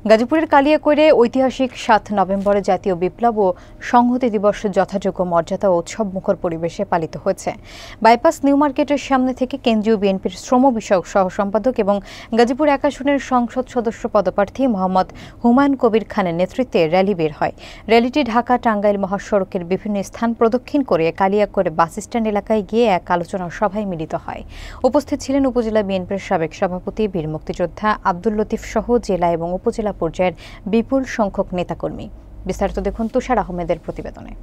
গাজীপুরের কালিয়াকৈরে ঐতিহাসিক ৭ নভেম্বরে জাতীয় বিপ্লব ও সংহতি দিবস যথাযোগ্য মর্যাদা ও উৎসবমুখর পরিবেশে পালিত হয়েছে। বাইপাস নিউ মার্কেটের সামনে থেকে কেন্দ্রীয় বিএনপির শ্রম বিষয়ক সহ সম্পাদক এবং গাজীপুর ১ আসনের সংসদ সদস্য পদপ্রার্থী মোহাম্মদ হুমায়ুন কবির খানের নেতৃত্বে র্যালি বের হয়। র্যালিটি ঢাকা-টাঙ্গাইল মহাসড়কের বিভিন্ন স্থান প্রদক্ষিণ করে কালিয়াকৈরে বাসস্ট্যান্ড এলাকায় গিয়ে এক আলোচনা সভায় মিলিত হয়। উপস্থিত ছিলেন উপজেলা বিএনপির সাবেক সভাপতি বীর মুক্তিযোদ্ধা আব্দুল লতিফ সহ জেলা এবং উপজেলা পর্যায়ের বিপুল সংখ্যক নেতাকর্মী। বিস্তারিত দেখুন তুষার আহমেদের প্রতিবেদনে।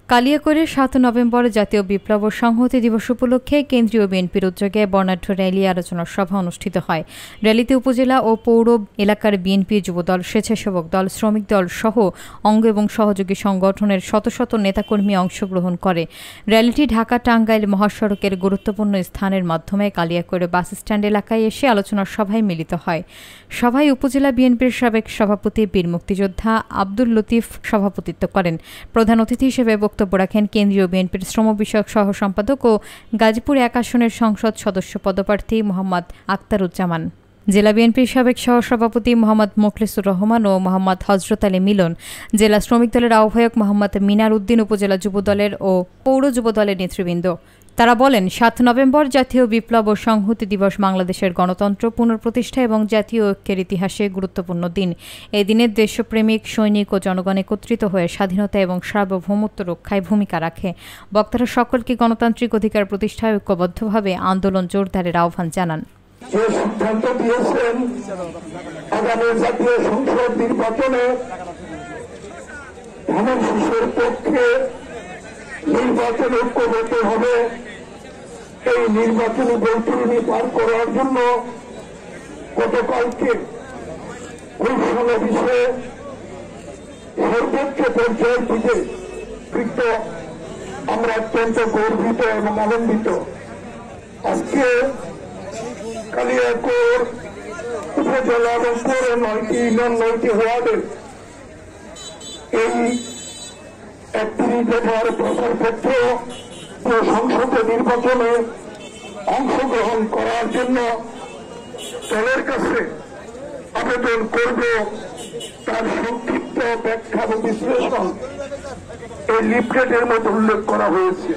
কালিয়াকৈরে ৭ নভেম্বর জাতীয় বিপ্লব ও সংহতি দিবস উপলক্ষে কেন্দ্রীয় বিএনপির উদ্যোগে বর্ণাঢ্য র্যালি আলোচনা সভা অনুষ্ঠিত হয়। র্যালিতে উপজেলা ও পৌর এলাকার বিএনপি যুবদল, স্বেচ্ছাসেবক দল, শ্রমিক দল সহ অঙ্গ এবং সহযোগী সংগঠনের শত শত নেতাকর্মী অংশগ্রহণ করে। র্যালিটি ঢাকা-টাঙ্গাইল মহাসড়কের গুরুত্বপূর্ণ স্থানের মাধ্যমে কালিয়াকৈরে বাসস্ট্যান্ড এলাকায় এসে আলোচনা সভায় মিলিত হয়। সভায় উপজেলা বিএনপির সাবেক সভাপতি বীর মুক্তিযোদ্ধা আব্দুল লতিফ সভাপতিত্ব করেন। প্রধান অতিথি হিসেবে বক্তব্য রাখেন কেন্দ্রীয় বিএনপির শ্রম বিষয়ক সহ সম্পাদক ও গাজীপুর ১ আসনের সংসদ সদস্য পদপ্রার্থী মোহাম্মদ আক্তারুজ্জামান, জেলা বিএনপির সাবেক সহসভাপতি মোহাম্মদ মোখলেসুর রহমান ও মোহাম্মদ হজরত আলী মিলন, জেলা শ্রমিক দলের আহ্বায়ক মোহাম্মদ মিনার উদ্দিন, উপজেলা যুবদলের ও পৌর যুবদলের নেতৃবৃন্দ। তারা বলেন, ৭ নভেম্বর জাতীয় বিপ্লব ও সংহতি দিবস বাংলাদেশের গণতন্ত্র পুনঃপ্রতিষ্ঠা এবং জাতীয় ঐক্যের ইতিহাসে গুরুত্বপূর্ণ দিন। এই দিনে দেশপ্রেমিক সৈনিক ও জনগণ একত্রিত হয়ে স্বাধীনতা এবং সার্বভৌমত্ব রক্ষায় ভূমিকা রাখে। বক্তারা সকলকে গণতান্ত্রিক অধিকার প্রতিষ্ঠায় ঐক্যবদ্ধভাবে আন্দোলন জোরদারের আহ্বান জানান। যে সিদ্ধান্ত দিয়েছেন আগামী জাতীয় সংসদ নির্বাচনে ধানের শীষের পক্ষে নির্বাচন ঐক্যবদ্ধ হবে, এই নির্বাচনী বৈতরণী পার করার জন্য গতকালকে ঘোষণা বিষয়ে সর্বোচ্চ পর্যায়ের দিকে কৃত আমরা অত্যন্ত গর্বিত এবং আনন্দিত। আজকে কালিয়াকৈর উপজেলা এবং পৌর ৯টি ইউনিয়ন ৯টি ওয়ার্ডের এই ৩১ দফার প্রচারপত্র সংসদে নির্বাচনে অংশগ্রহণ করার জন্য দলের কাছে আবেদন করব। তার সংক্ষিপ্ত ব্যাখ্যা এবং বিশ্লেষণ এই লিফলেটের মধ্যে উল্লেখ করা হয়েছে।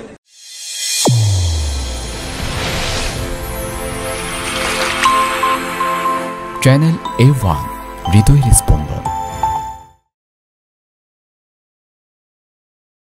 চ্যানেল A1 হৃদয়ের স্পন্দন।